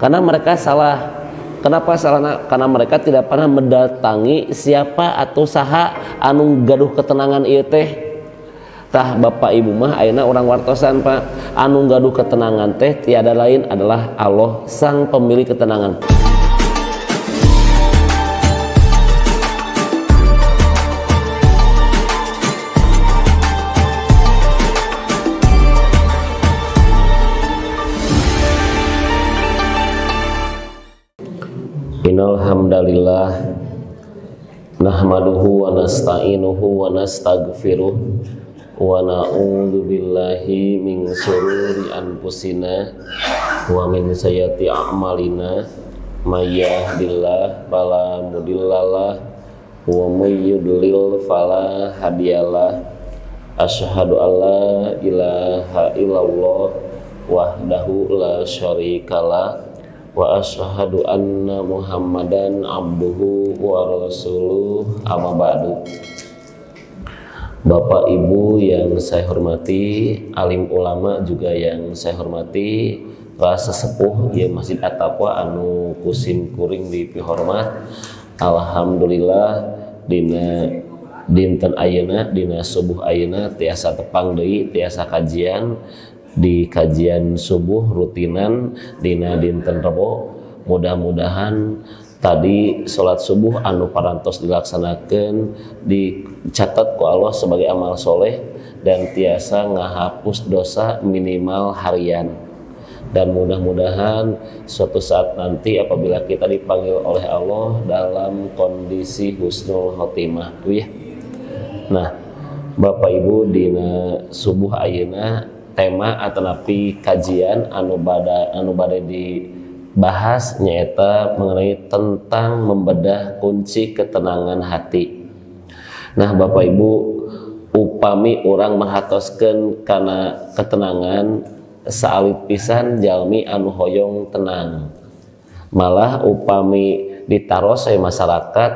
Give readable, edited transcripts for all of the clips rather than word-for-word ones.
Karena mereka salah. Kenapa salah? Karena mereka tidak pernah mendatangi siapa atau saha anu gaduh ketenangan ieu teh. Tah bapak ibu mah ayeuna urang wartosan Pak, anu gaduh ketenangan teh tiada lain adalah Allah sang pemilik ketenangan. Innal hamdalillah nahmaduhu wa nasta'inuhu wa nastaghfiruh wa na'udzu billahi min syururi anfusina wa min sayyiati a'malina may yahdihillahu fala mudhillalah wa may yudlil fala hadiyalah. Asyhadu alla ilaha illallah wahdahu la syarikalah wa asyhadu anna Muhammadan abduhu wa rasuluh, amma ba'du. Bapak Ibu yang saya hormati, alim ulama juga yang saya hormati, rasa sepuh ya Masjid At-Taqwa anu kusim kuring di pihormat. Alhamdulillah dina dinten ayeuna dina subuh ayeuna tiasa tepang deui tiasa kajian di kajian subuh rutinan dina dinten Rebo. Mudah-mudahan tadi sholat subuh anu parantos dilaksanakan dicatat ku Allah sebagai amal soleh dan tiasa ngahapus dosa minimal harian. Dan mudah-mudahan suatu saat nanti apabila kita dipanggil oleh Allah dalam kondisi husnul khotimah ya. Nah Bapak Ibu dina subuh ayeuna tema atau napi kajian anu bade dibahas nyaeta mengenai tentang membedah kunci ketenangan hati. Nah Bapak Ibu, upami orang merhatoskeun kana ketenangan saalit pisan jalmi anu hoyong tenang. Malah upami ditaros saya masyarakat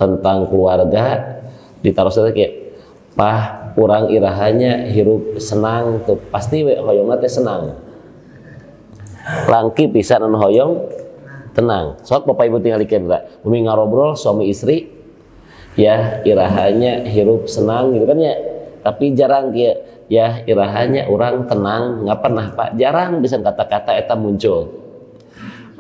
tentang keluarga ditaros kayak pah kurang irahanya hirup senang tuh pasti hoyongna teh senang. Langki pisan anu hoyong tenang. Sok Bapak Ibu tingalikeun da. Bumi ngarobrol suami istri ya irahanya hirup senang gitu kan ya. Tapi jarang kieu ya irahanya orang tenang, nggak pernah Pak. Jarang bisa kata-kata eta muncul.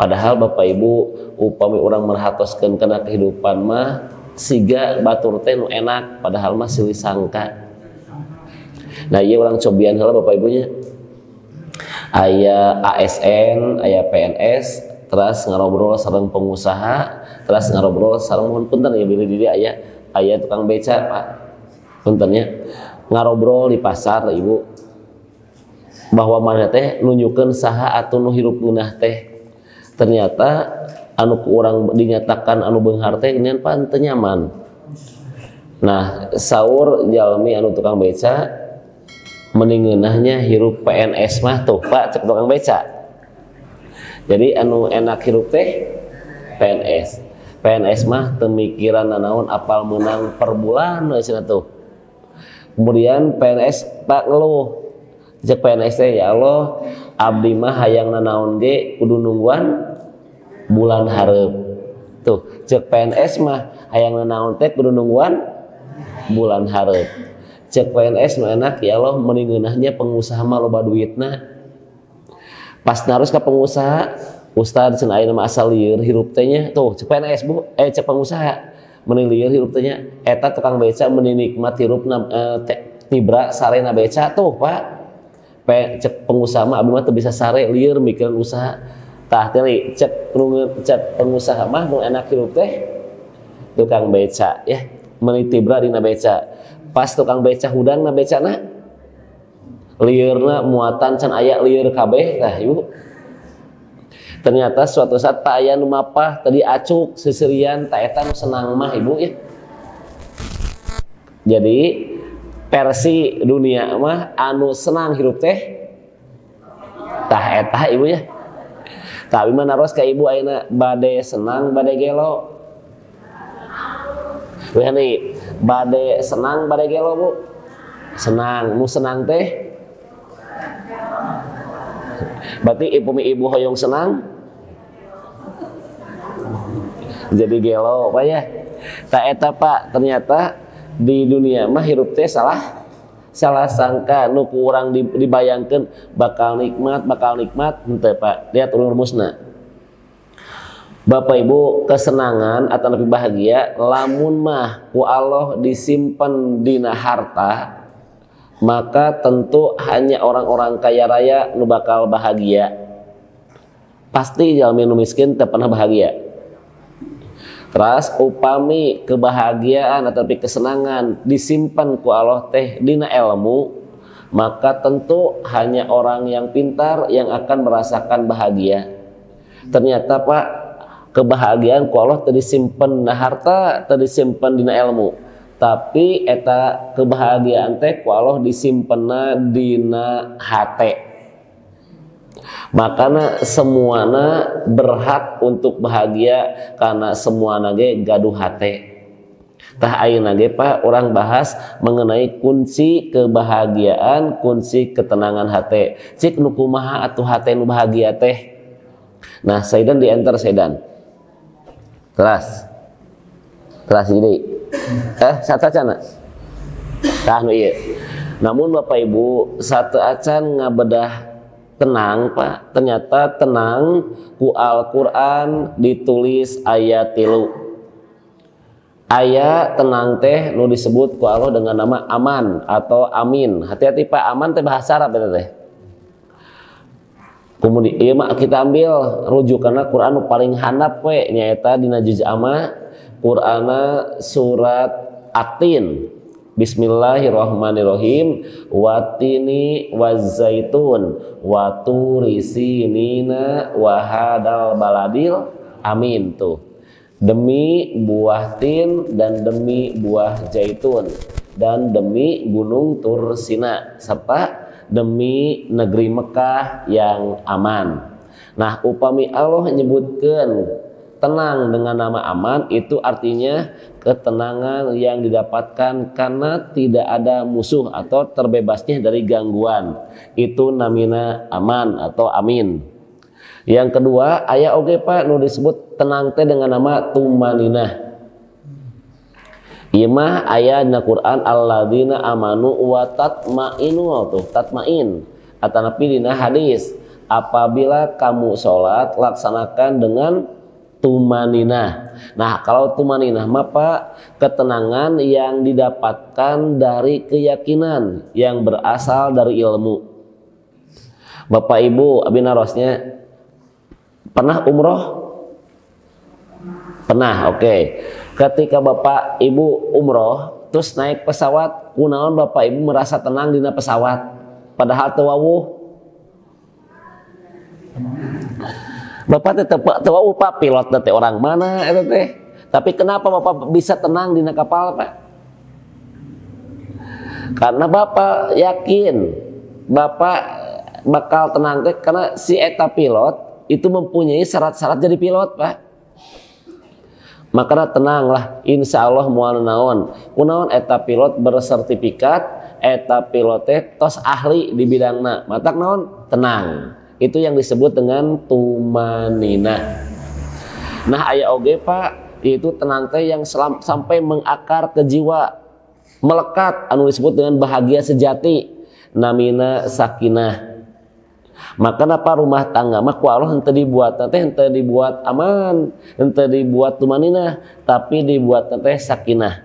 Padahal Bapak Ibu upami orang merhatoskeun kana kehidupan mah siga batur teh nu enak padahal mah silih sangka. Nah iya orang cobian heula Bapak Ibunya aya ASN, aya PNS, terus ngarobrol sareng pengusaha, terus ngarobrol sareng mun punten ya bilih diri aya tukang beca Pak. Puntennya ngarobrol di pasar Ibu bahwa mana teh nunjukeun saha atuh nu hirup ngeunah teh. Ternyata anu ku urang dinyatakan anu beunghar teh ngan pan teu nyaman. Nah saur jalmi anu tukang beca mending ngeunahnya hirup PNS mah tuh Pak cek tukang beca. Jadi anu enak hirup teh PNS. PNS mah teu mikiran nanaon apal menang per bulan cenah tuh. Kemudian PNS Pak ngeluh. Cek PNS teh ya Allah abdi mah hayang nanaon ge kudu nungguan bulan hareup. Tuh cek PNS mah hayang nanaon teh kudu nungguan bulan hareup. Cek PNS nu enak ya Allah mending ngeunahnya pengusaha mah loba duitna. Pas narus ka pengusaha, Ustad cenah ayeuna mah asal lieur hirup teh nya. Tuh cek PNS Bu, cek pengusaha mending lieur hirup teh nya. Eta tukang beca mending nikmat hirupna tibra sarena beca tuh Pak. Cek pengusaha mah abdi mah teu bisa sare lieur mikiran usaha. Tah teh cek pengusaha mah nu enak hirup teh tukang beca ya. Mending tibra dina beca. Pas tukang beca hudangna becana liurna muatan can aya liur kabeh tah Ibu. Ternyata suatu saat tak aya nu mapah tadi acuk seserian ta eta nu senang mah Ibu ya. Jadi versi dunia mah anu senang hirup teh tah eta Ibu ya. Tapi mah naros ka Ibu ayeuna bade senang bade gelo. Weh nih bade senang bade gelo Bu. Senang, nu senang teh berarti ibu hoyong senang jadi gelo Pak ya. Tak eta Pak, ternyata di dunia mah hirup teh salah sangka nuku orang dibayangkan bakal nikmat henteu Pak. Lihat ulun rumusna. Bapak Ibu, kesenangan atau lebih bahagia lamun mah ku Allah disimpan dina harta, maka tentu hanya orang-orang kaya raya nu bakal bahagia. Pasti jalmi nu miskin teu pernah bahagia. Terus upami kebahagiaan atau kesenangan disimpan ku Allah teh dina ilmu, maka tentu hanya orang yang pintar yang akan merasakan bahagia. Ternyata Pak, kebahagiaan ku Allah teu disimpen dina harta, teu disimpen dina ilmu. Tapi eta kebahagiaan teh ku Allah disimpenna dina hate. Makana semuana berhak untuk bahagia karena semuana ge gaduh hate. Tah ayeuna ge Pak orang bahas mengenai kunci kebahagiaan, kunci ketenangan hate. Cik nu kumaha atuh hate nu bahagia teh. Nah, Saidan di enter Saidan. Kelas jadi satacana. Tah nu ieu. Namun Bapak Ibu satu acan ngabedah tenang Pak, ternyata tenang ku Al-Quran ditulis ayat 3. Ayat tenang teh nu disebut ku Allah dengan nama aman atau amin. Hati-hati Pak, aman teh bahasa Arab teh. Kemudian ieu mah kita ambil rujukanna Quran nu paling handap we nyaeta dina juz amma Qur'ana surat At-Tin. Bismillahirrahmanirrahim. Watini wazaitun waturi sinina wahadal baladil amin. Tuh, demi buah tin dan demi buah zaitun dan demi gunung Tur Sina serta demi negeri Mekah yang aman. Nah, upami Allah menyebutkan tenang dengan nama aman, itu artinya ketenangan yang didapatkan karena tidak ada musuh atau terbebasnya dari gangguan. Itu namina aman atau amin. Yang kedua, aya oge Pak nu disebut tenang teh dengan nama tumaninah. Ieu mah aya dina Quran alladzina amanu wa tatmainu tuh tatmain. Atanapi dina hadis, apabila kamu sholat laksanakan dengan tumaninah. Nah, kalau tumaninah mah Pak, ketenangan yang didapatkan dari keyakinan yang berasal dari ilmu. Bapak Ibu abinarosnya pernah umroh? Pernah, oke. Ketika Bapak Ibu umroh terus naik pesawat, kunaon Bapak Ibu merasa tenang dina pesawat padahal teu wawuh? Bapak teh teu Pak pilot teh orang mana eta teh. Tapi kenapa Bapak bisa tenang di kapal Pak? Karena Bapak yakin Bapak bakal tenang teh karena si eta pilot itu mempunyai syarat-syarat jadi pilot Pak. Makanya tenanglah, insya Allah moal naon. Kunaon eta pilot bersertifikat, eta pilot teh tos ahli di bidangna. Matak naon? Tenang. Itu yang disebut dengan tumaninah. Nah, aya oge Pak, itu tenang teh yang sampai mengakar ke jiwa, melekat anu disebut dengan bahagia sejati, namina sakinah. Maka apa rumah tangga mah ku Allah henteu dibuat teh henteu dibuat aman, henteu dibuat tumaninah, tapi dibuat teh sakinah.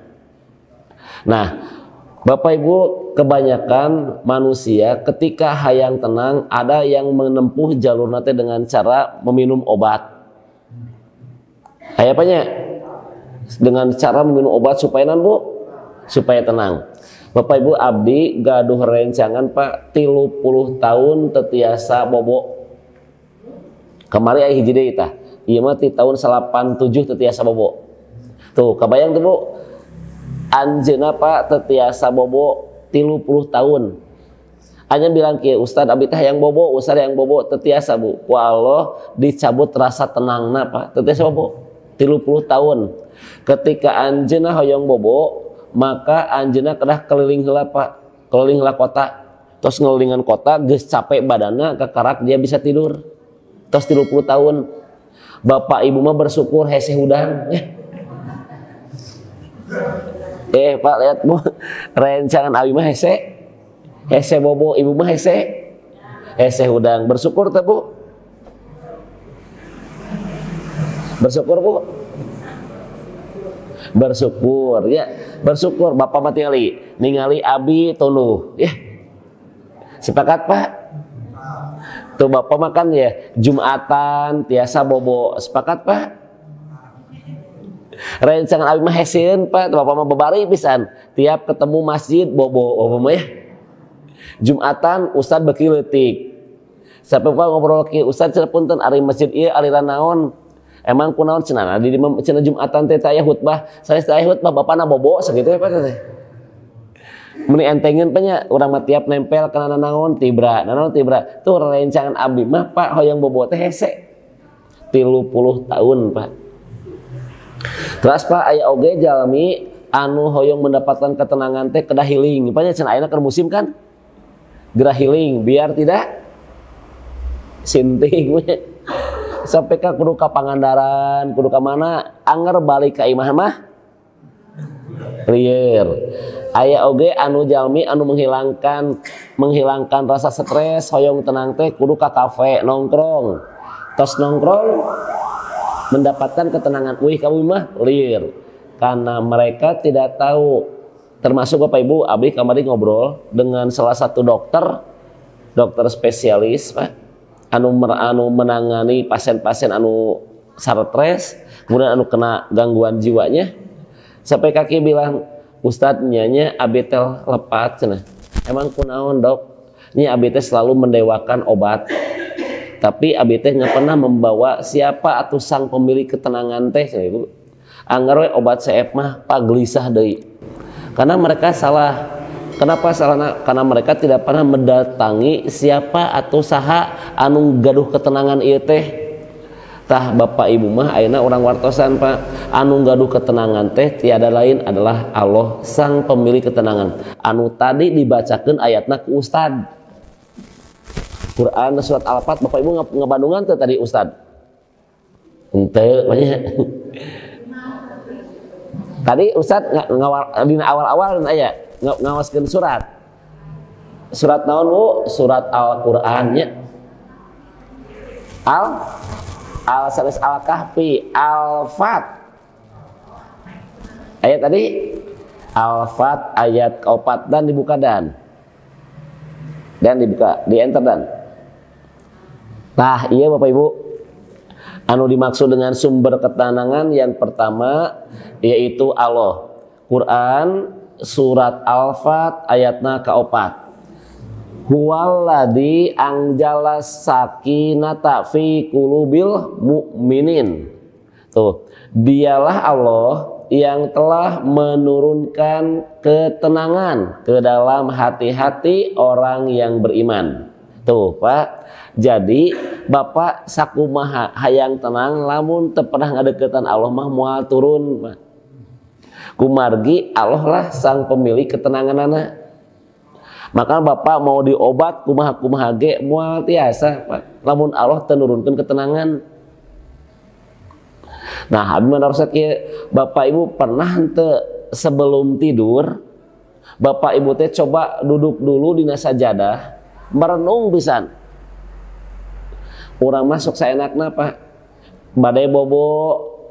Nah, Bapak Ibu, kebanyakan manusia ketika hayang tenang ada yang menempuh jalur nate dengan cara meminum obat. Aya apanya? Dengan cara meminum obat supaya nan Bu? Supaya tenang. Bapak Ibu abdi gaduh rencangan Pak 30 tahun tetiasa bobo. Kemari aya hiji deui tah. Ieu mah ti tahun 87 tetiasa bobo. Tuh, kabayang tuh Bu. Anjeunna Pak tetiasa bobo 30 tahun. Hanya bilang kieu, Ustad abdi teh yang bobo, Ustad yang bobo tetiasa Bu. Ku Allah dicabut rasa tenangna Pak. Tetiasa bobo 30 tahun. Ketika anjeunna hoyong bobo, maka anjeunna kedah keliling heula Pak, keliling heula kota. Terus ngelilingan kota geus capek badanna kakarak dia bisa tidur. Terus 30 tahun. Bapak ibu mah bersyukur hese hudang ya. Pak lihat bu, rencangan abi mah hese bobo, ibu mah hese hudang. Bersyukur teh bu? Bersyukur bu? Bersyukur ya, bersyukur. Bapak mah ningali abi tuluh ya. Sepakat pak? Tuh bapak makan ya Jumatan tiasa bobo. Sepakat pak? Rencangan abi mah heseun pak. Bapak mah babari pisan. Tiap ketemu masjid bobo mah ya. Jumatan ustad beki leutik. Sampai pak ngobrol ki ustad cenah punten ari masjid ieu aliran naon? Emang kunaon cenah di cenah Jumatan teh aya khutbah. Saya teh khutbah bapana bobo sakitu ya pak teh. Meni entengeun nya urang mah tiap nempel kana naon tibra tuh rencangan abdi mah pak hoyong bobo teh hese 30 tahun pak. Terus pak aya oge jalmi anu hoyong mendapatkan ketenangan teh kedah healing nya cenah ayeuna keur musim kan gerah healing biar tidak sinting sampai ka kudu ka Pangandaran kudu ka mana anger balik ka imah mah lieur. Aya oge anu jalmi anu menghilangkan rasa stres hoyong tenang teh kudu ka kafe nongkrong. Tos nongkrong mendapatkan ketenangan uih ka mah lieur. Karena mereka tidak tahu, termasuk Bapak Ibu abdi kamari ngobrol dengan salah satu dokter spesialis Pak anu menangani pasien-pasien anu stres kemudian anu kena gangguan jiwanya. Sampai kaki bilang, Ustadz nyanya abi teh lepat cenah. Emang kunaon dok? Nya abi teh selalu mendewakan obat. Tapi abi teh nggak pernah membawa siapa atau sang pemilik ketenangan teh cenah Ibu. Anggar we obat seep mah pagelisah deui. Karena mereka salah. Kenapa salahna? Karena mereka tidak pernah mendatangi siapa atau saha anu gaduh ketenangan ieu teh. Tah bapak ibu mah ayeuna orang wartosan pak anu gaduh ketenangan teh tiada lain adalah Allah sang pemilik ketenangan anu tadi dibacakeun ayatna ku ustad Quran surat Al-Fat. Bapak ibu ngabandungan teh tadi ustad henteu banyak tadi ustad dina awal-awal aya ngawaskeun surat naon bu? Surat Al-Qur'an nya Al-Salis Al-Kahfi Al-Fat ayat tadi Al-Fat ayat ke-4 dan dibuka dan dibuka di enter dan nah iya Bapak Ibu anu dimaksud dengan sumber ketenangan yang pertama yaitu Allah. Quran surat Al-Fat ayatna ke-4 huwaladzi anjala sakinata fi qulubil mu'minin. Tuh, dialah Allah yang telah menurunkan ketenangan ke dalam hati-hati orang yang beriman. Tuh, Pak. Jadi, Bapak sakumaha hayang tenang lamun teu pernah ngadeukeutan Allah mah moal turun, Pak. Kumargi Allah lah sang pemilik ketenanganana. Maka Bapak mau diobat kumaha ge moal tiasa Pak. Lamun Allah tenurunkeun ketenangan. Nah, abi manarosat kieu Bapak Ibu pernah henteu sebelum tidur Bapak Ibu teh coba duduk dulu dina sajadah merenung pisan. Urang masuk saenakna Pak. Bade bobo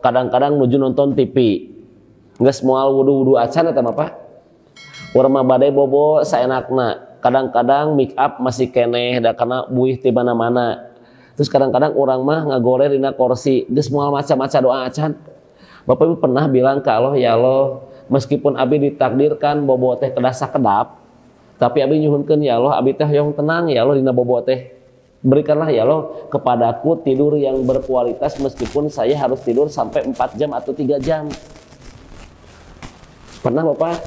kadang-kadang nuju nonton TV. Geus moal wudu-wudu acan eta mah Pak. Urang mah bade bobo saenakna. Kadang-kadang make up masih keneh da kana buih ti mana-mana. Terus kadang-kadang urang mah ngagorer dina kursi, geus moal maca-maca doa acan. Bapak Ibu pernah bilang ke Allah, ya Allah, meskipun abi ditakdirkan bobo teh kedah sakedap, tapi abi nyuhunkeun ya Allah, abi teh hoyong tenang ya Allah dina bobo teh. Berikanlah ya Allah kepadaku tidur yang berkualitas meskipun saya harus tidur sampai 4 jam atau 3 jam. Pernah Bapak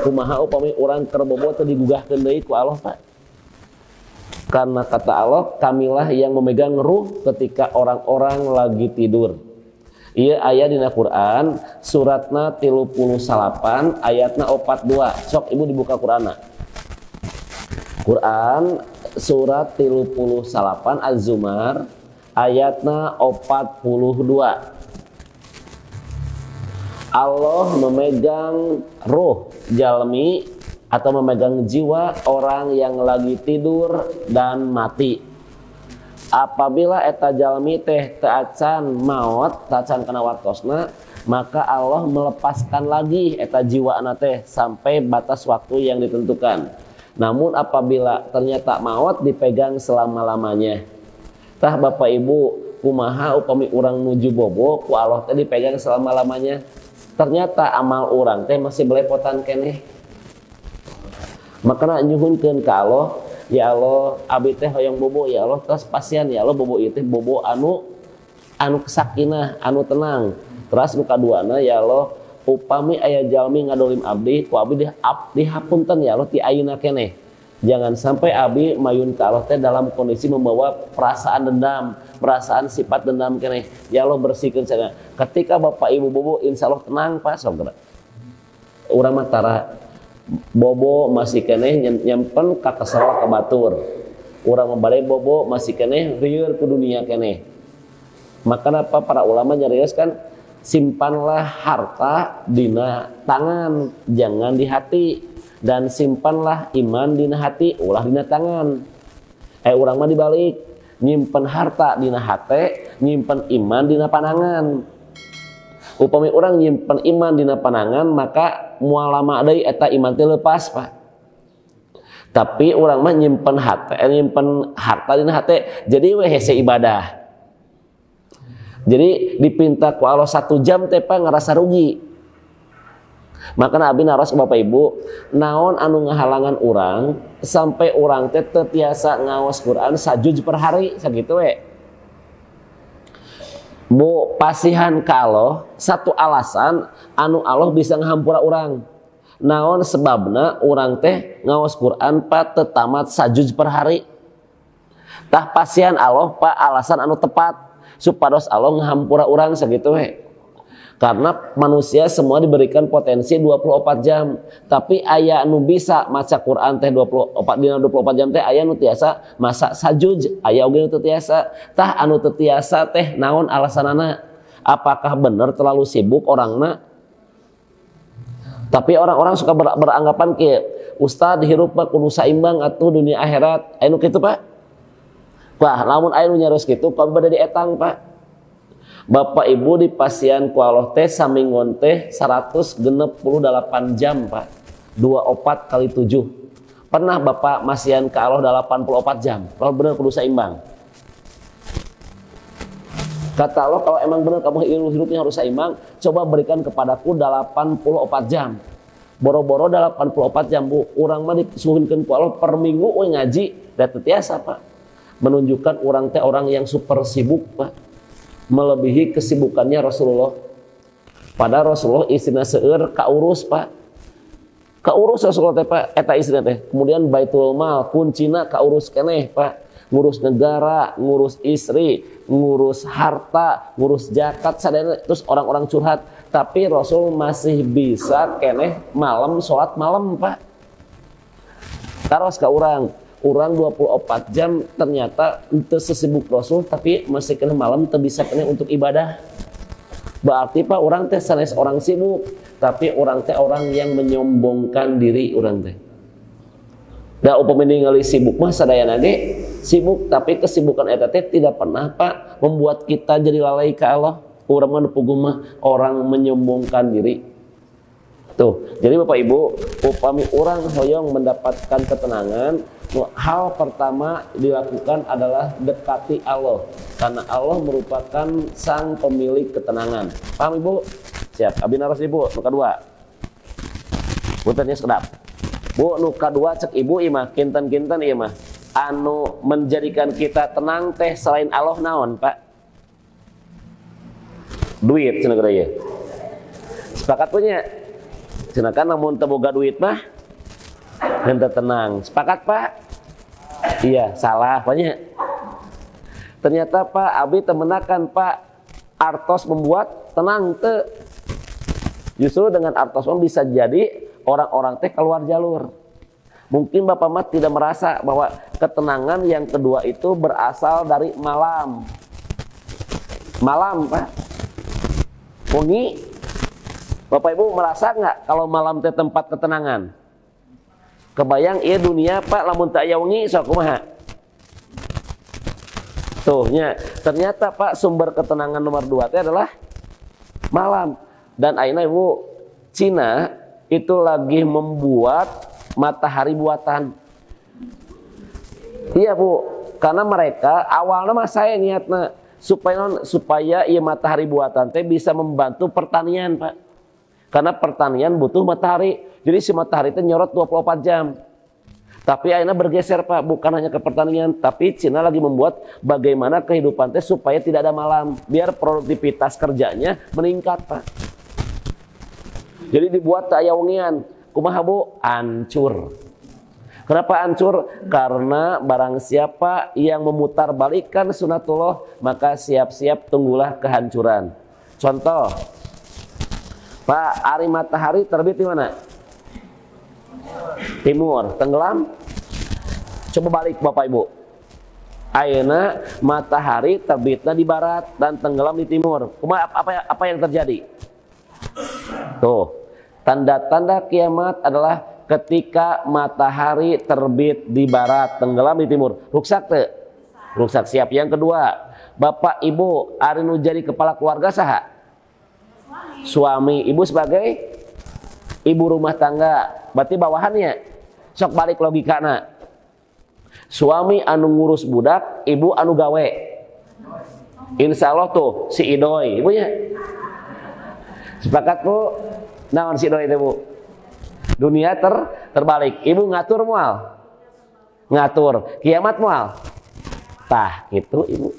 kumaha upami urang keur bobo teh digugahkeun deui ku Allah Pak. Karena kata Allah, kamilah yang memegang ruh ketika orang-orang lagi tidur. Ieu aya dina Quran suratna 38 ayatna 42. Sok Ibu dibuka Qur'anna. Quran surat 38 Az-Zumar ayatna 42. Allah memegang ruh jalmi atau memegang jiwa orang yang lagi tidur dan mati. Apabila eta jalmi teh taacan maut, taacan kana wartosna, maka Allah melepaskan lagi eta jiwa teh sampai batas waktu yang ditentukan. Namun apabila ternyata maut dipegang selama-lamanya. Tah Bapak Ibu, kumaha upami urang nuju bobo ku Allah teh dipegang selama-lamanya. Ternyata amal orang teh masih belepotan keneh. Makana nyuhunkeun ka Allah, ya Allah, abdi teh hoyong bobo, ya Allah, terus pasien ya Allah bobo ieu teh bobo anu sakinah, anu tenang. Terus nu kaduana ya Allah, upami aya jalmi ngadolim abdi, ku abdi dihapunten ya Allah ti ayeuna keneh. Jangan sampai abdi mayun ka Allah teh dalam kondisi membawa perasaan dendam, perasaan sifat dendam keneh. Ya Allah bersihkeun sana. Ketika Bapak Ibu bobo insyaallah tenang Pak saudara. Urang mah tara bobo masih keneh nyempen ka kesel ka batur. Urang mah bade bobo masih keneh rieur ku dunia keneh. Maka apa para ulama nyarioskan simpanlah harta dina tangan, jangan di hati. Dan simpanlah iman dina hati, ulah dina tangan. Urang mah dibalik, nyimpen harta dina hate, nyimpen iman dina panangan. Upami urang nyimpen iman dina panangan, maka moal lama deui eta iman teh leupas, Pak. Tapi urang mah nyimpen harta dina hate, jadi we hese ibadah. Jadi dipinta ku Allah 1 jam teh Pak ngerasa rugi. Maka abdi naros Bapak Ibu, naon anu ngahalangan urang sampai urang teh teu tiasa ngaos Quran sajuj per hari sakitu we. Bu pasihan ka Allah satu alasan anu Allah bisa ngahampura urang. Naon sebabna urang teh ngaos Quran pa teu tamat sajuj per hari. Tah pasihan Allah pa alasan anu tepat supados Allah ngahampura urang sakitu we. Karena manusia semua diberikan potensi 24 jam. Tapi aya anu bisa maca Quran teh 24 jam teh aya anu tiasa maca sajuj, aya oge nu teu tiasa. Tah anu teu tiasa teh naon alasanana? Apakah benar terlalu sibuk orangna? Tapi orang-orang suka beranggapan ke Ustad hirup mah kudu saimbang atuh dunia akhirat. Aya nu kitu, Pak? Wah, lamun aya nu nyaros kitu ka bade dietang, Pak. Bapak Ibu di pasien ku Allah teh samingon teh 168 jam Pak. 24 kali 7. Pernah Bapak masian ke Allah 84 jam. Kalau benar kudu seimbang. Kata Allah kalau emang benar kamu hidupnya harus seimbang, coba berikan kepadaku 84 jam. Boro-boro 84 jam Bu. Urang mah disuhunkeun ku Allah per minggu we ngaji da teu tiasa Pak. Menunjukkan orang teh orang yang super sibuk Pak. Melebihi kesibukannya Rasulullah. Pada Rasulullah istrina seueur kaurus Pak. Kaurus Rasulullah teh Pak eta istrina teh. Kemudian Baitul Mal kuncina kaurus keneh Pak. Ngurus negara, ngurus istri, ngurus harta, ngurus zakat sadayana terus orang-orang curhat. Tapi Rasul masih bisa keneh malam salat malam Pak. Taros ka urang 24 jam ternyata teu sesibuk Rasul tapi masih kena malam teu bisa kena untuk ibadah. Berarti Pak orang teh sanes orang sibuk, tapi orang teh orang yang menyombongkan diri orang teh. Da upami ningali sibuk mah sadayana ge sibuk, tapi kesibukan eta teh tidak pernah Pak membuat kita jadi lalai ka Allah. Urang mah puguh mah orang menyombongkan diri. Tuh, jadi Bapak Ibu, upami orang hoyong mendapatkan ketenangan, hal pertama dilakukan adalah dekati Allah. Karena Allah merupakan sang pemilik ketenangan. Paham Ibu? Siap, abi naros Ibu, nu kadua. Puntennya sedap. Bu, nu kadua cek Ibu imah, kinten-kinten ieu mah. Anu menjadikan kita tenang teh selain Allah naon, Pak? Duit cenah geura ieu. Sepakat punya? Silakan namun teu boga duit mah henteu tenang. Sepakat Pak? Iya, salah banyak. Ternyata Pak abi temenakan Pak artos membuat tenang teu. Justru dengan artos bisa jadi orang-orang teh keluar jalur. Mungkin Bapak mah tidak merasa bahwa ketenangan yang kedua itu berasal dari malam. Malam Pak, wengi. Bapak Ibu merasa nggak kalau malam teh tempat ketenangan? Kebayang iya dunia Pak lamun teu aya wengi sok kumaha? Tuh nya, ternyata Pak sumber ketenangan nomor 2 itu adalah malam. Dan ayeuna Ibu, Cina itu lagi membuat matahari buatan. Iya Bu, karena mereka awalnya mah saya niatna supaya iya matahari buatan teh bisa membantu pertanian Pak. Karena pertanian butuh matahari. Jadi si matahari itu nyorot 24 jam. Tapi akhirnya bergeser Pak, bukan hanya ke pertanian, tapi Cina lagi membuat bagaimana kehidupan teh supaya tidak ada malam, biar produktivitas kerjanya meningkat Pak. Jadi dibuat tak aya wengian. Kumaha Bu? Hancur. Kenapa hancur? Karena barang siapa yang memutarbalikkan sunatullah, maka siap-siap tunggulah kehancuran. Contoh, Pak, hari matahari terbit di mana? Timur. Tenggelam? Coba balik Bapak Ibu. Ayeuna matahari terbitnya di barat dan tenggelam di timur. Apa yang terjadi? Tuh, tanda-tanda kiamat adalah ketika matahari terbit di barat, tenggelam di timur. Ruksak teu? Ruksak. Siap. Yang kedua, Bapak Ibu ari nu jadi kepala keluarga saha? Suami. Ibu sebagai ibu rumah tangga. Berarti bawahannya sok balik logikana. Suami anu ngurus budak, ibu anu gawe. Insya Allah tuh si Idoy, ibunya. Sepakat Bu? Naon si Idoy itu Bu? Dunia terbalik. Ibu ngatur mual. Ngatur. Kiamat mual. Tah gitu Ibu.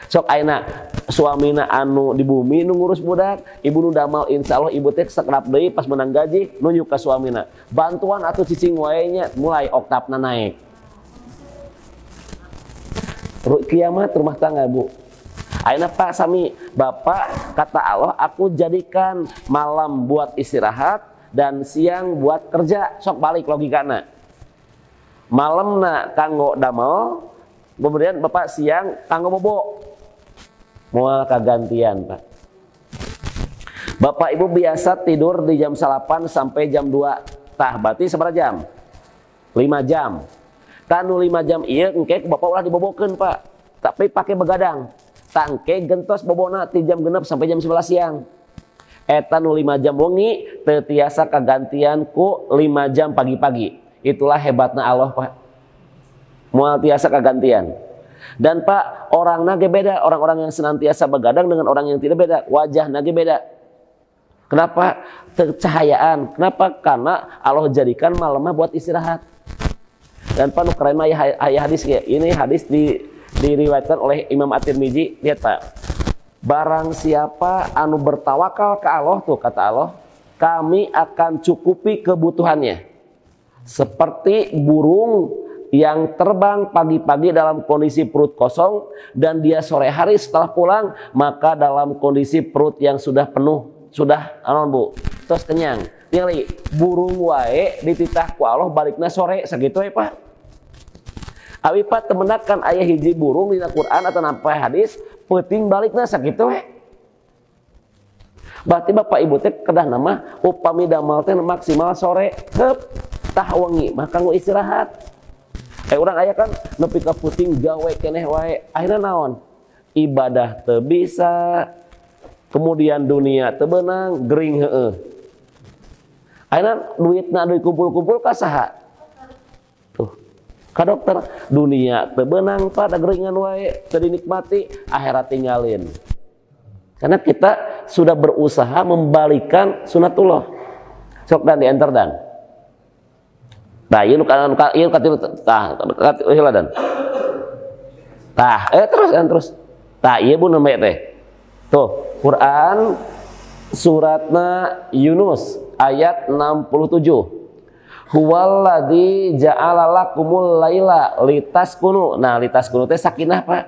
Sok ayeuna suamina anu di bumi nu ngurus budak, ibu nu damal insya Allah ibu teh sakrap deui pas menang gaji nunjuk ka suamina. Bantuan atuh cicing wae nya mulai oktapna naik. Kiamat rumah tangga Bu. Ayeuna Pak sami Bapak kata Allah aku jadikan malam buat istirahat dan siang buat kerja. Sok balik logikana. Malemna kanggo damel, kemudian Bapak siang kanggo bobo. Moal kagantian Pak. Bapak Ibu biasa tidur di jam 8 sampai jam 2. Tah berarti seberapa jam? 5 jam. Kanu 5 jam iya engke Bapak ulah dibobokeun Pak. Tapi pakai begadang. Tangke gentos bobona ti jam 6 sampai jam 11 siang. Eta nu 5 jam wengi teu tiasa kagantian ku 5 jam pagi-pagi. Itulah hebatna Allah Pak. Moal tiasa kagantian. Dan Pak, orang nage beda, orang-orang yang senantiasa begadang dengan orang yang tidak beda, wajah nage beda. Kenapa? Cahayaan. Kenapa? Karena Allah jadikan malamnya buat istirahat. Dan Pak, keren mah ayah hadis ya. Ini hadis diriwayatkan oleh Imam At-Tirmidzi. Lihat Pak, barang siapa anu bertawakal ke Allah tuh kata Allah, kami akan cukupi kebutuhannya. Seperti burung yang terbang pagi-pagi dalam kondisi perut kosong dan dia sore hari setelah pulang maka dalam kondisi perut yang sudah penuh, sudah anon Bu, terus kenyang. Tinggali burung wae dititah ku Allah balikna sore sakitu we Pak. Abi Pak temenakan aya hiji burung dina Quran atau nampa hadis peuting balikna sakitu we. Berarti Bapak Ibu teh kedah nama upami damal teh maksimal sore heup tah wengi maka nggo istirahat. Orang aya kan nepi ka puting gawe keneh wae akhirnya naon? Ibadah teu bisa, kemudian dunia teu beunang, gering heueuh. Akhirnya duitna deui kumpul-kumpul ka saha? Tuh, ka dokter. Dunia teu beunang pada geringan wae, teu dinikmati, akhirat tinggalin. Karena kita sudah berusaha membalikan sunatullah. Sok dan dienter dan. Nah, ieu katilu tah hiladan. Tah, terus. Tah, ieu Bu nembe teh. Tuh, Quran suratna Yunus ayat 67. Huwallazi ja'ala lakumul laila litaskunu. Nah, litaskunu teh sakinah, Pak.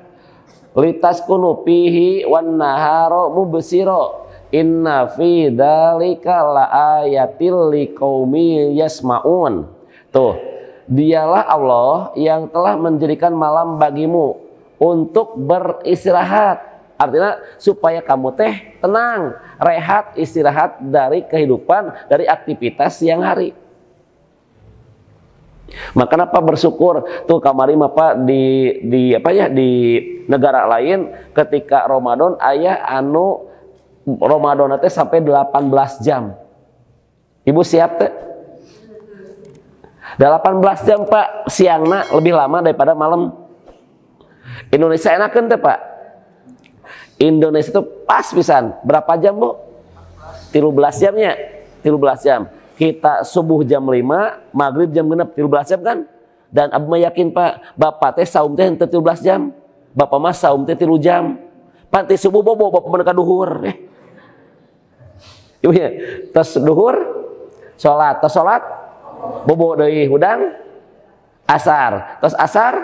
Litaskunu fihi wan nahara mubsira. Inna fi dzalika laayatil liqaumi yasmaun. Tuh, dialah Allah yang telah menjadikan malam bagimu untuk beristirahat. artinya supaya kamu teh tenang, rehat, istirahat dari kehidupan, dari aktivitas siang hari. Maka kenapa bersyukur tuh kamari Pak di apa ya, di negara lain ketika Ramadan aya anu Ramadan teh sampai 18 jam. Ibu siap teh? 18 jam Pak, siangna lebih lama daripada malam. Indonesia enakeun teh Pak. Indonesia itu pas pisan. Berapa jam Bu? 13 jamnya. 13 jam. Kita subuh jam 5, maghrib jam 6, 13 jam kan? Dan Abu yakin Pak, Bapak teh saum teh henteu 13 jam. Bapak mah saum teh 3 jam. Panti subuh bobo Bapak meunang ka duhur. Ibu ya, tos duhur, salat, tos salat, bobo deui hudang, asar, tos asar,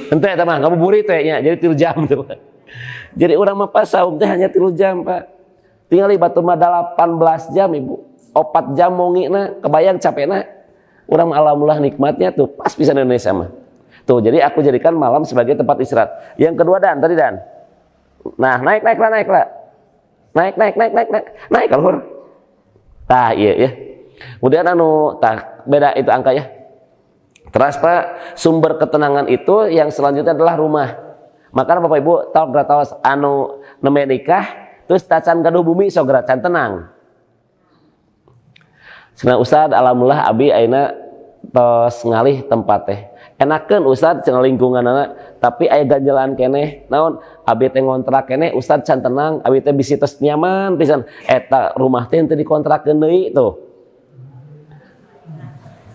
henteu eta mah ngabuburit teh nya, jadi 3 jam tuh. Jadi urang mah pas saum teh hanya 3 jam Pak. Tinggal batu mah 18 jam Ibu. 4 jam mongina, kebayang capekna. Urang alhamdulillah nikmatnya tuh pas pisan Indonesia mah. Tuh, jadi aku jadikan malam sebagai tempat istirahat. Yang kedua Dan, tadi Dan. Nah, naik lah. Naik luhur. Tah, iya ya. Kemudian beda itu angka ya. Terus Pak, sumber ketenangan itu yang selanjutnya adalah rumah. Maka Bapak Ibu tahu anu nembe nikah terus tacan gaduh bumi sogera can tenang. Cenah Ustad alhamdulillah abi ayeuna tos ngalih tempat teh. Enakeun Ustad cenah lingkunganna tapi aya ganjelan keneh. Naon abi teh ngontrak keneh Ustad can tenang, abi teh bisi tos nyaman pisan. Eta rumah teh teu dikontrakeun deui tuh.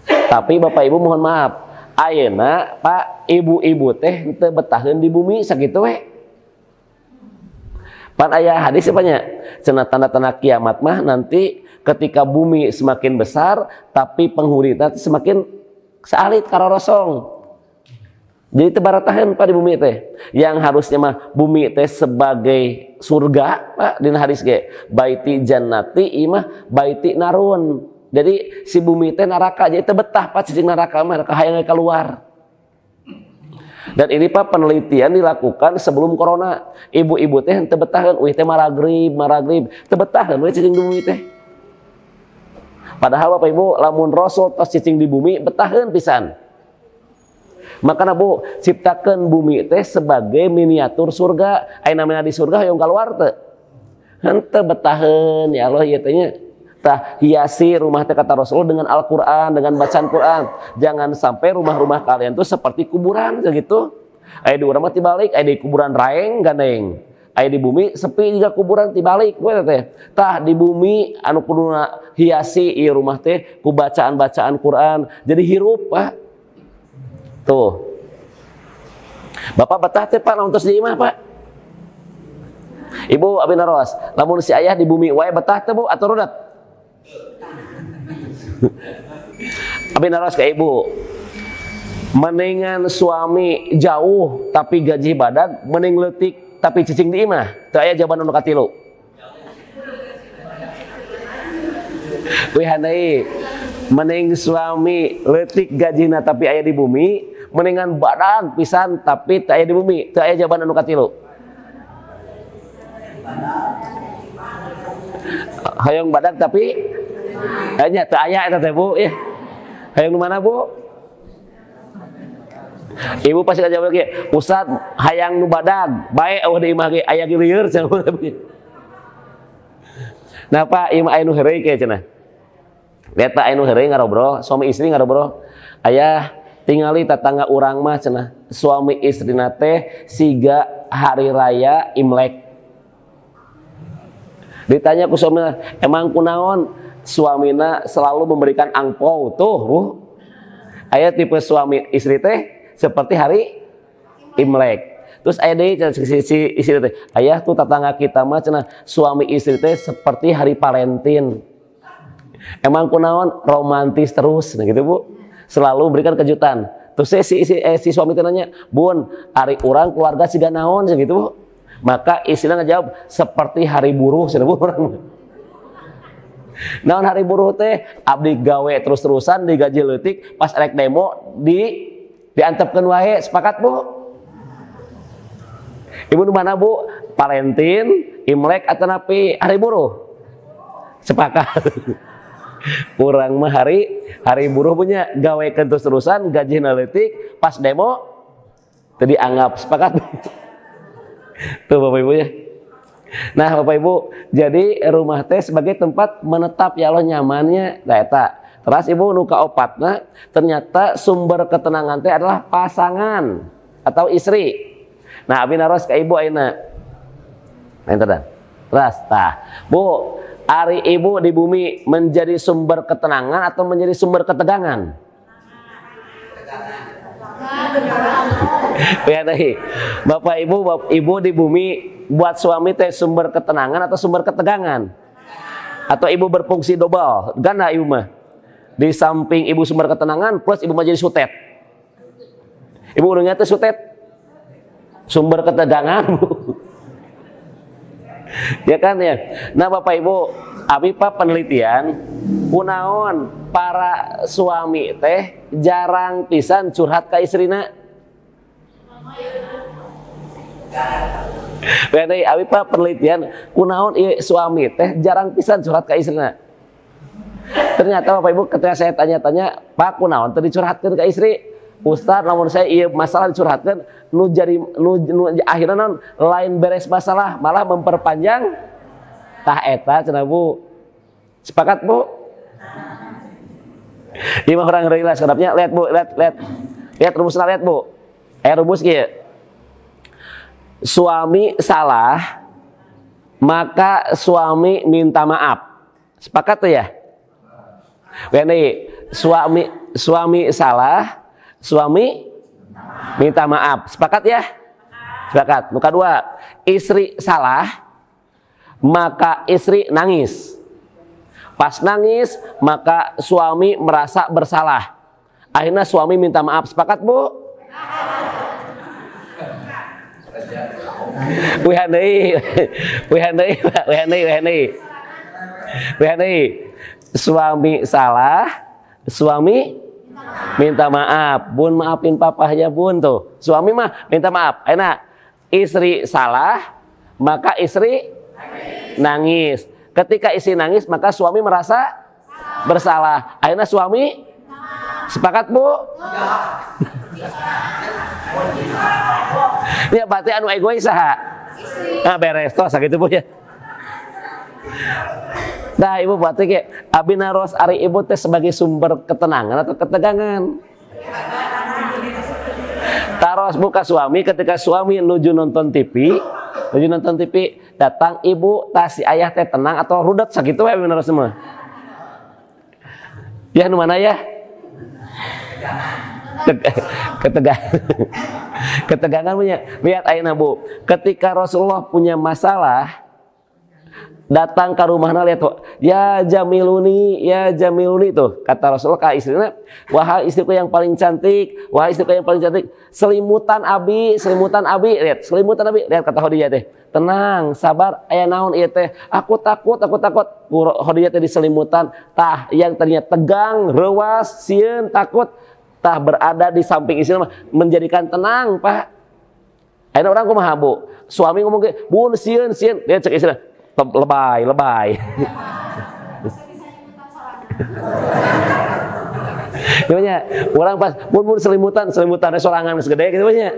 Tapi Bapak Ibu mohon maaf, ayeuna Pak ibu-ibu teh teu betaheun di bumi sakitu we. Pan aya hadis nya cenah tanda-tanda kiamat mah nanti ketika bumi semakin besar tapi penghuninya semakin saalit karorosong. Jadi teu barataheun Pak di bumi teh. Yang harusnya mah bumi teh sebagai surga Pak dina hadis ge. Baiti jannati imah baiti narun. Jadi si bumi teh neraka, jadi teu betah Pak cicing neraka mah hayang keluar. Dan ini Pak penelitian dilakukan sebelum corona. Ibu-ibu teh teu betaheun euy teh maragrib teu betaheun we cicing di bumi teh. Padahal Bapak Ibu lamun Rasul tos cicing di bumi betaheun pisan. Makana Bu ciptakeun bumi teh sebagai miniatur surga. Aya namina di surga hoyong kaluar teu? Henteu betaheun ya Allah ieu teh nya. Tah hiasi rumah teh kata Rasul dengan Al-Qur'an, dengan bacaan Quran. Jangan sampai rumah-rumah kalian tuh seperti kuburan gitu. Aya di urang mah tibalik, aya di kuburan raeng gandeng. Aya di bumi sepi juga kuburan tibalik we teh. Tah di bumi anu kuduna hiasi ieu rumah teh ku bacaan-bacaan Quran. Jadi hirup Pak. Tuh. Bapak betah teh Pak naon tos di imah Pak? Ibu abi naros, lamun si ayah di bumi wae betah teh Bu atau rudat? Abi naros ke ibu. Mendingan suami jauh tapi gaji badan, mending leutik tapi cicing di imah. Teu aya jawaban anu katilu. Wih handai, mending suami leutik gajina tapi aya di bumi, mendingan badan pisan tapi teu aya di bumi. Teu aya jawaban anu katilu. Hayang badan tapi nya teu aya eta teh Bu ya. Hayang nu mana Bu? Ibu pasti jawab lagi, Ustad hayang nu badag, bae eueuh di imah ge aya ge lieur cenah. Nah Pak, imah aya nu heureuy ke cenah. Eta aya nu heureuy ngarobrol, suami istri ngarobrol. Ayah tingali tetangga urang mah cenah, suami istrina teh siga hari raya Imlek. Ditanya ku suamina, emang kunaon? Suamina selalu memberikan angpau tuh Bu. Aya tipe suami istri teh seperti hari Imlek. Terus aya deui si istri teh, "Ayah tuh tetangga kita mah cenah suami istri teh seperti hari Valentine." Emang kunaon? Romantis terus nah gitu Bu. Selalu berikan kejutan. Terus si suami teh nanya, "Bun, hari urang keluarga siga naon?" gitu Bu. Maka istrinya ngejawab, "Seperti hari buruh." Cenah Bu. Naon hari buruh teh? Abdi gawe terus-terusan digaji leutik, pas rek demo diantepkeun wae, sepakat Bu? Ibu nu mana Bu? Valentine, Imlek atau napi hari buruh? Sepakat. Kurang mah hari buruh punya gawe terus-terusan gaji analitik pas demo tadi anggap sepakat. Tuh Bapak Ibu ya. Nah Bapak Ibu, jadi rumah teh sebagai tempat menetap ya Allah nyamannya eta. Terus Ibu nuka opatna ternyata sumber ketenangan teh adalah pasangan atau istri. Nah abi naros ke Ibu ayeuna. Enten dah. Terus tah. Bu, ari Ibu di bumi menjadi sumber ketenangan atau menjadi sumber ketegangan? Ya teh. Bapak Ibu di bumi buat suami teh sumber ketenangan atau sumber ketegangan? Atau Ibu berfungsi double? Ganda Ibu mah. Di samping Ibu sumber ketenangan plus Ibu mah jadi sutet. Ibu urangnya teh sutet. Sumber ketegangan. Ya kan ya. Nah Bapak Ibu, abi pak penelitian kunaon para suami teh jarang pisan curhat ka istrina. Berarti abi pak penelitian kunaon ieu suami teh jarang pisan curhat ka istrina. Ternyata Bapak Ibu ketika saya tanya-tanya, Pak kunaon teu dicurhatkeun ka istri? Ustaz, namun saya iya masalah dicurhatkan nu jadi akhirnya non lain beres masalah malah memperpanjang tah eta cenah Bu. Sepakat Bu? Ieu mah urang reulah sekarapnya lihat Bu, lihat rumusna lihat Bu. Rumus kieu. Suami salah maka suami minta maaf. Sepakat tuh ya? Ini suami salah, suami minta maaf. Sepakat ya? Sepakat. Muka dua, istri salah, maka istri nangis. Pas nangis, maka suami merasa bersalah. Akhirnya suami minta maaf. Sepakat Bu? Wihani. Suami salah, suami minta maaf. Bun maafin papahnya Bun tuh. Suami mah minta maaf. Enak. Istri salah, maka istri nangis. Ketika istri nangis, maka suami merasa bersalah. Akhirnya suami sepakat Bu? Ya berarti anu egois saha? Nah beres toh sakitu Bu ya. Nah Ibu berarti kayak abi naros ari Ibu teh sebagai sumber ketenangan atau ketegangan. Taros buka suami ketika suami nuju nonton TV, datang Ibu tas si ayah teh tenang atau rudet sakitu we abi naros mah. Ya nu mana ya? Ketegangan punya. Lihat ayeuna Bu, ketika Rasulullah punya masalah datang ke rumahna lihat ya Jamiluni tuh kata Rasulullah ke istrinya, wahai istriku yang paling cantik, selimutan abi lihat kata Khadijah teh, tenang sabar aya naon ieu teh, aku takut Khadijah teh diselimutan tah yang tadinya tegang reuas sieun takut tah berada di samping istri menjadikan tenang Pak. Ayeuna urang kumaha Bu, suami ngomong ge bun sieun dia cek istrinya lebay. Gimana? Orang pas mun selimutan sorangan segede gitu nya.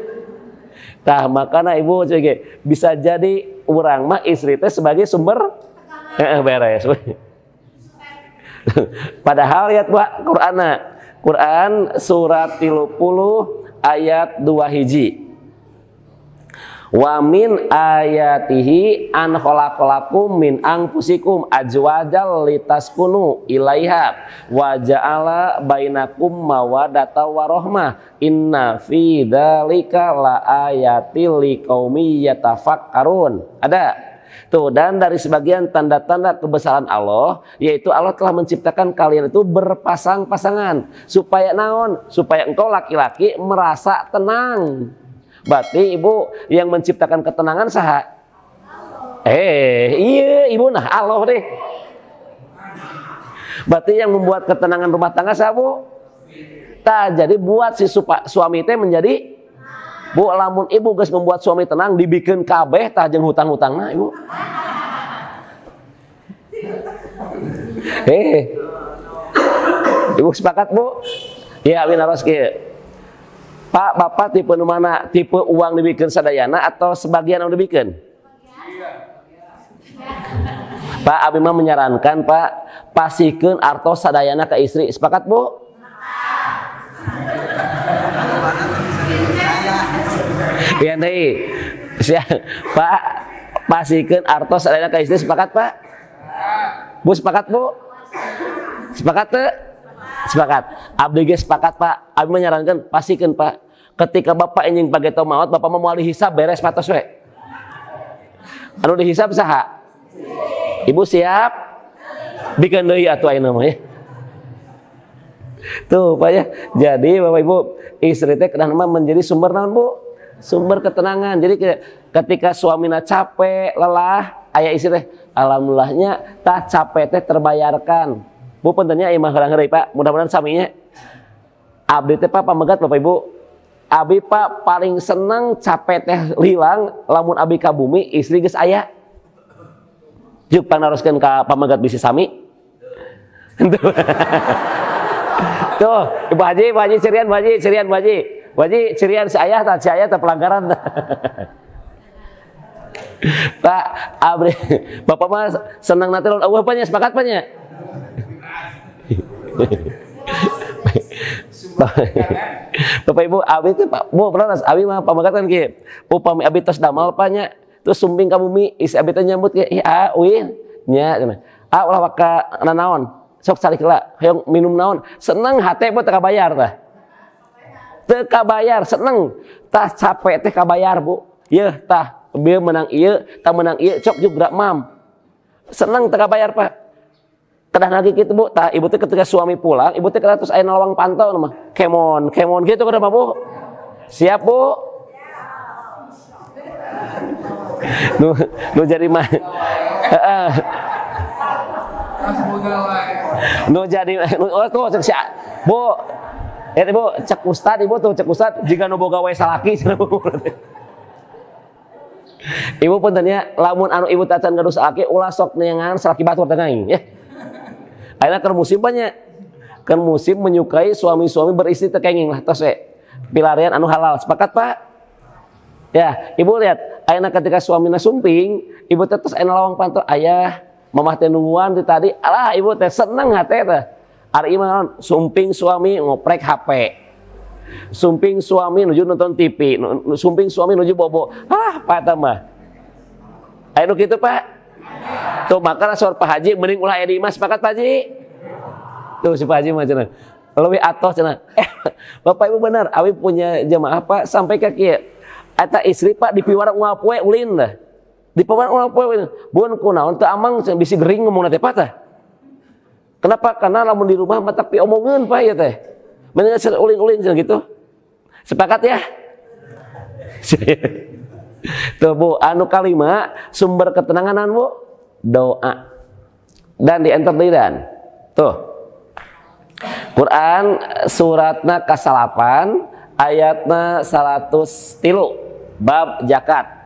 Tah makana Ibu cege bisa jadi urang mah istri teh sebagai sumber beres. Padahal lihat Pak Quran surat 30 ayat 2 hiji. Wa min ayatihi an khalaqalakum min anfusikum azwajal litaskunu ilaiha wa ja'ala bainakum mawaddata warahmah inna fi dzalika laayatil liqaumi yatafakkarun. Ada tuh, dan dari sebagian tanda-tanda kebesaran Allah yaitu Allah telah menciptakan kalian itu berpasang-pasangan supaya naon? Supaya engkau laki-laki merasa tenang. Berarti Ibu yang menciptakan ketenangan saha? Iya Ibu nah Allah deh. Berarti yang membuat ketenangan rumah tangga saha Bu? Jadi buat si suami teh menjadi Bu, lamun ibu geus membuat suami tenang dibikin kabeh tah jeung hutang-hutangna ibu. Ibu sepakat Bu? Ya, abi naros kieu. Pak, Bapak tipe nu mana? Tipe uang dibikin sadayana atau sebagian yang dibikin? Pak, abi mah menyarankan Pak, pasikeun artos sadayana ke istri. Sepakat Bu? Ya deui. Pak, pasikeun artos sadayana ke istri. Sepakat Pak? Bu sepakat Bu? Sepakat teu? Sepakat. Abdi ge sepakat Pak. Abi menyarankan pasikeun Pak. Ketika Bapak ingin page teu maot, Bapak mau dihisab beres patos we. Anu dihisab saha? Ibu siap? Bikin deui atuh ayeuna mah ya. Tuh Pak ya. Jadi Bapak Ibu, istri teh kedah mah menjadi sumber naon Bu? Sumber ketenangan. Jadi ketika suamina capek, lelah, aya istri teh alhamdulillahnya tah capek teh terbayarkan. Bu pentennya ieu mah heurang-heureuy Pak. Mudah-mudahan saminya. Abdi teh Pak pamegat Bapak Ibu. Abi Pak paling seneng capek teh hilang lamun abi ka bumi istri geus aya. Juk panaroskeun ka pamegat bisi sami. Tuh, Ibu Haji cerian Bu Haji. Bu Haji cerian si ayah teh pelanggaran. Pak, abdi Bapak mah senang nanti lawan eueuh nya sepakat pa nya? Bapak Ibu, abi teh Pak, Bu peranas abi mah pamagatan kieu. Upami abi tos damal pa nya, terus sumbing ka bumi, isi abi teh nyambut kieu, "Ih, uin." Nya cenah. Ulah waka nanaon? Sok salik heula, hoyong minum naon? Seneng hate Bu teu kabayar tah. Teu kabayar, seneng. Tah capek teh kabayar Bu. Yeuh tah, bieu menang ieu, tah menang ieu, cok juga mam. Seneng teu kabayar Pak. Kedah lagi gitu Bu, tah ibu teh ketika suami pulang, ibu teh kedah terus aya lawang pantau mah. Kemon gitu kedah mah Bu. Siap Bu? Nu jadi mah. Heeh. Nu jadi tuh cek sia. Bu. Eta Bu, cek ustad ibu tuh, cek ustad jika nu boga we salaki cenah Bu. Ibu puntennya lamun anu ibu tacan gaduh salaki ulah sok neangan salaki batur teh aing ya. Akhirnya kan musim banyak, kan musim menyukai suami-suami beristri tekenging lah tos we pilarian anu halal. Sepakat Pak? Ya, ibu lihat, akhirnya ketika suamina sumping, ibu teh terus aya lawang pantau, ayah, mamah teh nungguan tadi, alah ibu teh seneng hate teh. Ari imah sumping suami ngoprek HP. Sumping suami nuju nonton TV, sumping suami nuju bobo. Ah, Pak eta mah. Aya nu kitu Pak? Tuh makanya sor Pak Haji mending ulah aya di imah. Sepakat Pak Haji? Tuh si Pak Haji mah cenah. Leuwih atoh cenah. Bapak Ibu benar, abi punya jemaah Pak sampai ka kieu. Eta istri Pak dipiwara unggal poe ulin dah. Dipiwara unggal poe ulin. Mun kunaon teu amang bisi gering ngomongna teh Pak tah. Kenapa? Karena lamun di rumah mah tapi omongeun Pak ya teh. Mending ulin-ulin cenah gitu. Sepakat ya? Tuh Bu, anu kalima sumber ketenangan Bu, doa. Dan di enter dan. Tuh. Quran suratna kasalapan ayatna 103 bab zakat.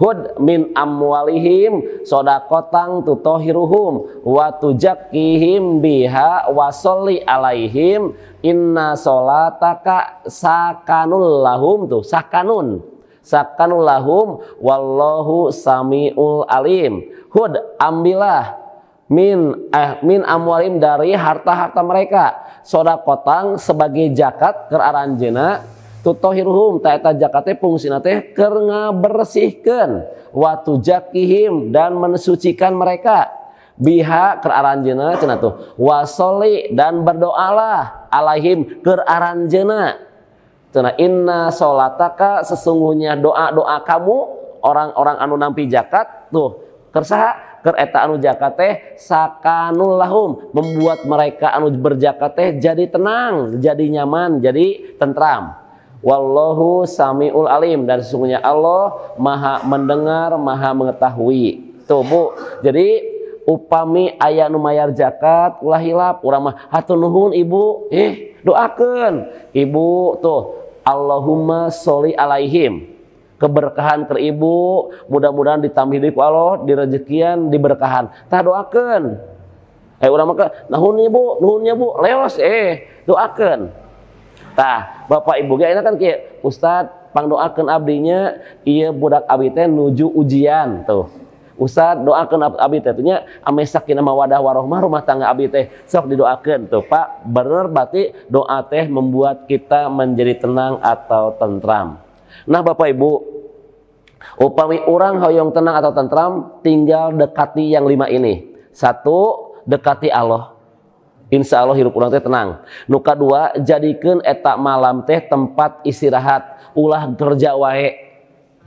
Hud min amwalihim sodakotang tutohiruhum wa tujakkihim biha wa sholli alaihim inna sholataka sakanul lahum. Tuh sakanul lahum wallahu samiul alim. Hud, ambillah min amwalim dari harta-harta mereka sodakotang sebagai zakat ke aranjeuna tutohiruhum ta eta zakatnya fungsina teh keur ngabersihkeun wa tujakkihim dan mensucikan mereka biha keur aranjeuna cenah tuh wasoli dan berdoalah alaihim keur aranjeuna cenah inna sholataka sesungguhnya doa-doa kamu orang-orang anu nampi zakat tuh keur saha keur eta anu zakat teh sakanul lahum membuat mereka anu berzakat teh jadi tenang, jadi nyaman, jadi tentram. Wallahu samiul alim dan sesungguhnya Allah maha mendengar, maha mengetahui. Tuh Bu, jadi upami aya nu mayar zakat ulah hilap urang mah hatur nuhun Ibu, doakeun Ibu tuh Allahumma sholli alaihim. Keberkahan ke ibu, mudah-mudahan ditambahi ku Allah, direjekian, diberkahan. Tah doakeun. Urang mah nuhun ibu, nuhunnya bu, leos doakeun. Tah, Bapak Ibu ge ayeuna kan kieu, Ustad pangdoakeun abdinya ieu budak abdi teh nuju ujian tuh. Ustad doakeun abdi teh nya ame sakinah mawadah warahmah rumah tangga abdi teh sok didoakeun tuh Pak. Bener berarti doa teh membuat kita menjadi tenang atau tentram. Nah Bapak Ibu, upami urang hoyong tenang atau tentram, tinggal dekati yang 5 ini. 1, dekati Allah. Insya Allah hirup urang teh tenang. Nu kadua, jadikeun eta malam teh tempat istirahat, ulah kerja wae,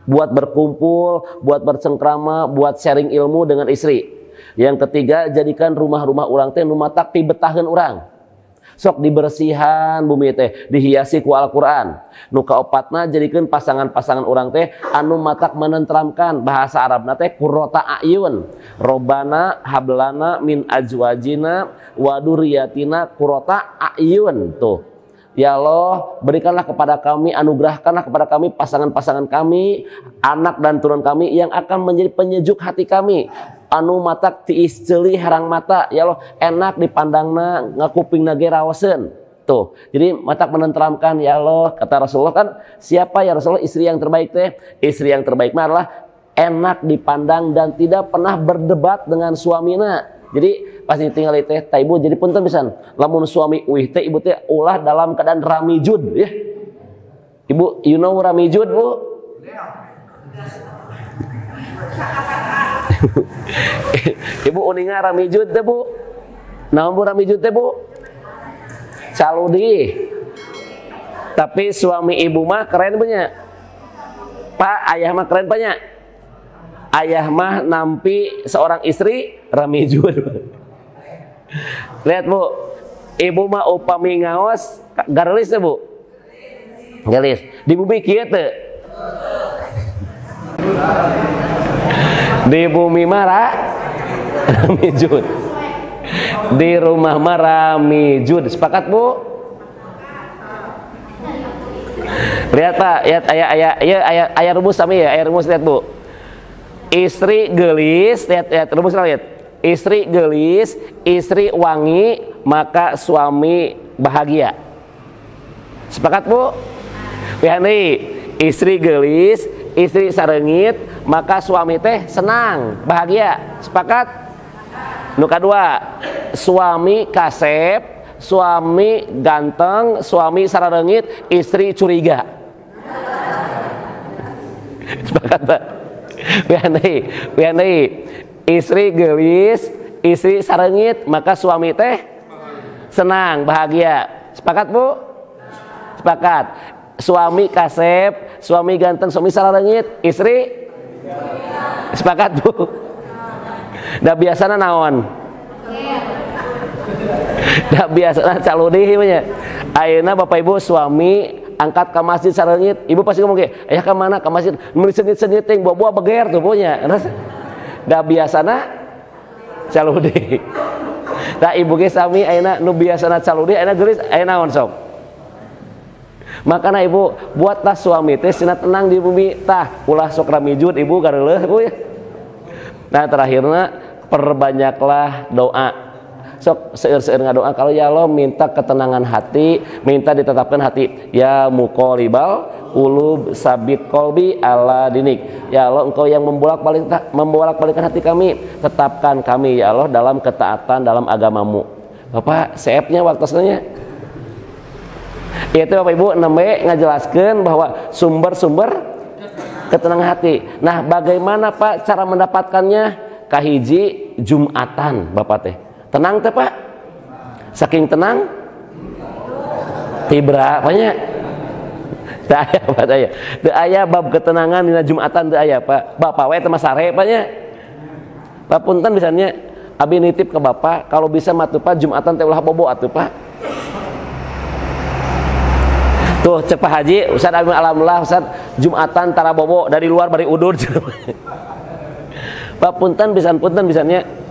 buat berkumpul, buat bercengkrama, buat sharing ilmu dengan istri. Yang ketiga, jadikan rumah-rumah urang teh nu matak pibetaheun urang. Sok dibersihan bumi teh, dihiasi ku Al-Qur'an. Nu kaopatna, jadikeun pasangan-pasangan urang teh anu matak menentramkan, bahasa Arabna teh qurrata a'yun. Robbana hablana min azwajina wa dzurriyyatina qurrata a'yun. Tuh. Ya Allah, berikanlah kepada kami, anugerahkanlah kepada kami pasangan-pasangan kami, anak dan turun kami yang akan menjadi penyejuk hati kami. Anu matak tiis ceuli harang mata, ya Allah, enak dipandangna, ngakupingna ge raoseun. Tuh. Jadi matak menenteramkan, ya Allah, kata Rasulullah kan, siapa ya Rasulullah istri yang terbaik teh? Istri yang terbaik mah adalah enak dipandang dan tidak pernah berdebat dengan suamina. Jadi pasti tinggal teh ta ibu jadi punten pisan. Lamun suami uih teh ibu teh ulah dalam keadaan ramijud ya. Ibu, you know ramijud, Bu? Ibu uninga ramijud teh, Bu? Naon Bu ramijud teh, Bu? Caludi. Tapi suami ibu mah keren punya. Pak, ayah mah keren punya. Ayah mah nampi seorang istri ramijud. Lihat Bu, ibu mah upami ngaos garelis teh Bu. Garelis. Di bumi kieu teu. Di bumi mah ramijud. Di rumah mah ramijud. Sepakat Bu? Lihat Pak, lihat ayah rumus sami ya, ayah rumus lihat Bu. Istri gelis, lihat rumus lihat. Istri gelis, istri wangi, maka suami bahagia. Sepakat Bu? Wihani, istri gelis, istri sarengit, maka suami teh senang, bahagia. Sepakat? Nu kadua, suami kasep, suami ganteng, suami sarengit, istri curiga. Sepakat Pak? Wihani, istri gelis, istri sarengit, maka suami teh senang, bahagia. Sepakat Bu? Sepakat. Suami kasep, suami ganteng, suami sarengit, istri sepakat Bu? Da biasana naon? Da biasana caludi nya. Ayeuna Bapak Ibu suami angkat ke masjid sarengit, ibu pasti ngomong ge, "Ayah ka mana? Ka masjid." Mun senit-senit teh buah-buah beger tuh punya. Da biasana caludi. Da ibu ge sami ayeuna nu biasana caludi, ayeuna geulis, ayeuna naon sok? Makana ibu buatlah suami teh sina tenang di bumi tah ulah sok ramijud ibu gareuleuh Bu ya. Nah terakhirna perbanyaklah doa. Sok seueur-seueur ngadoa kalau ya Allah minta ketenangan hati, minta ditetapkan hati. Ya muqallibal qulub sabit qalbi ala dinik. Ya Allah Engkau yang membolak-balikkan hati kami, tetapkan kami ya Allah dalam ketaatan dalam agamamu. Bapak CF-nya waktunya. Itu Bapak Ibu nembe ngajelaskeun bahwa sumber-sumber ketenangan hati. Nah, bagaimana Pak cara mendapatkannya? Kahiji Jumatan Bapak teh. Tenang teh Pak? Saking tenang tibra apanya? Teu aya Pak aya. Teu aya bab ketenangan dina Jumatan teu aya Pak. Bapak we teh masare Pak nya. Pak punten misalnya abi nitip ke Bapak kalau bisa mah teu Pak Jumatan teh ulah bobo atuh Pak. Tuh cek Pak Haji, Ustaz alhamdulillah Ustaz Jumatan tara bobo dari luar bari udud. Pak punten bisannya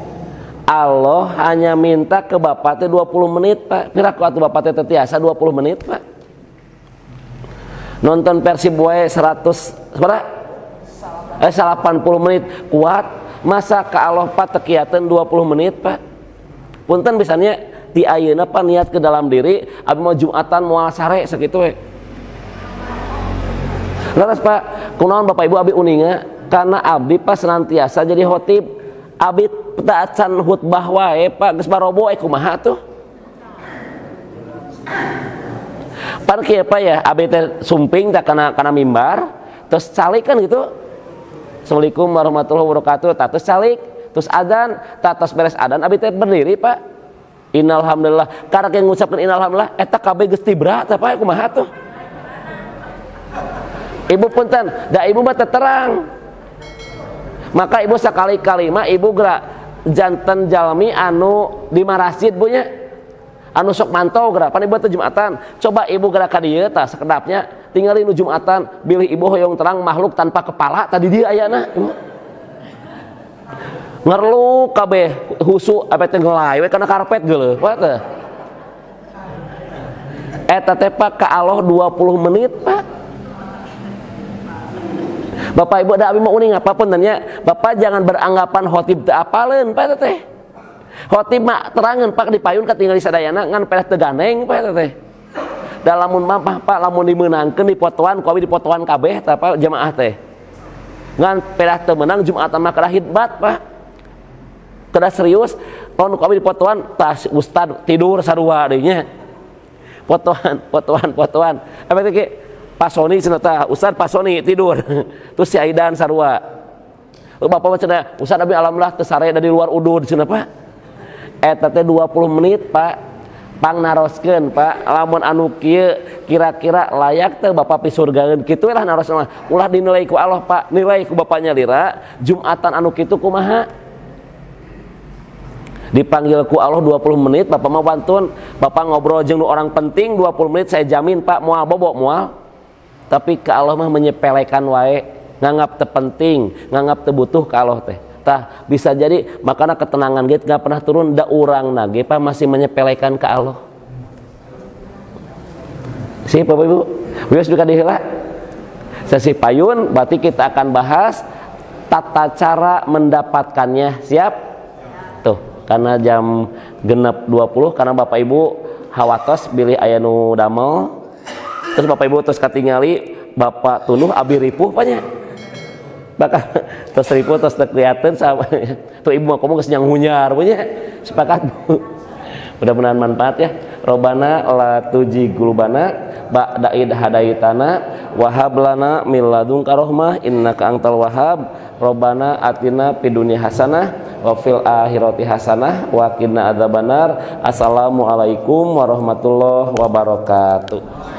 Allah hanya minta ke Bapak teh 20 menit Pak. Piraku atuh Bapak teh tiasa 20 menit Pak. nonton Persib wae 100 berapa 80 menit kuat, masa ka Allah Pak tekiateun 20 menit Pak. Punten biasanya di ayeuna Pak niat ke dalam diri abi mau Jumatan moal sare sakitu we. Laras Pak, kunaon Bapak Ibu abi uninga karena abdi Pak senantiasa jadi khotib. Abi teu acan khutbah wae Pak geus barobo kumaha tuh. Parkir Pak ya, abi teh sumping tak kana mimbar, terus calik kan gitu. Assalamualaikum warahmatullahi wabarakatuh. Terus calik, terus adzan, terus beres adzan abi teh berdiri Pak. Innalhamdulillah, karena yang ngucapkeun innalhamdulillah eta kabeh geus tibra teh Pak kumaha tuh. Ibu punten, da ibu mah terang. Maka ibu sekali-kali mah ibu gerak janten jalmi anu di masjid Bu nya. Anu sok mantau gerak pan ibu teh Jumatan. Coba ibu gerak ka dieu tah sakedapnya tinggalin nu Jumatan, bilih ibu hoyong terang makhluk tanpa kepala tadi dia ayana. Ngerlu kabeh husu apa teh ngelai we kana karpet geuleuh. What teh? Eta teh Pak ka Allah 20 menit Pak. Bapak Ibu da abi mau uning apapun tanya, Bapak jangan beranggapan khotib teu apaleun Pak teh. Khotib mah terangeun Pak dipayun katinggali sadayana ngan peres teu gandeng Pak teh. Da lamun mah Pak lamun dimeunangkeun dipotoan ku abi dipotoan kabeh tah Pak jamaah teh. Ngan peres teu meunang Jumatan mah kada hitbat Pak. Kada serius, lamun ku abi dipotoan tah ustad tidur sarua deui nya. Potoan. Apa teh ge? Pasoni cenah tah, Ustaz Pasoni tidur. Terus si Aidan sarua. Bapak mah cenah, Ustaz abi alhamdulillah teu sare dari luar udud cenah Pak. Eta teh 20 menit Pak. Pangnaroskeun Pak, lamun anu kieu kira-kira layak teu Bapak pi surgaeun kitu lah narosna. Ulah dinilai ku Allah Pak, nilai ku Bapaknya lira, Jumatan anu kitu kumaha? Dipanggil ku Allah 20 menit, Bapak mah wantun, Bapak ngobrol jeung nu orang penting 20 menit saya jamin Pak moal bobo moal. Tapi ke Allah mah menyepelekan wae, nganggap teu penting, nganggap teu butuh ka Allah teh. Tah bisa jadi makana ketenangan ge enggak pernah turun da urangna ge Pak masih menyepelekan ka Allah. Si Bapak Ibu, wios duka diheula. Sesi payun berarti kita akan bahas tata cara mendapatkannya. Siap? Tuh, karena jam genep 20 karena Bapak Ibu hawatos bilih aya nu damel. Terus Bapak Ibu terus katingali Bapak tuluh abi ripuh panya. Bakal terus ripuh terus kelihatan sama. Tuh ibu mah komo geus nyang hunyar punya. Sepakat Bu. Mudah-mudahan manfaat ya. Robbana la tuji gulubana ba'da id hadaitana wa hab lana min ladunka rahmah innaka antal wahhab. Robbana atina fid dunya hasanah wa fil akhirati hasanah wa qina adzabannar. Assalamualaikum warahmatullahi wabarakatuh.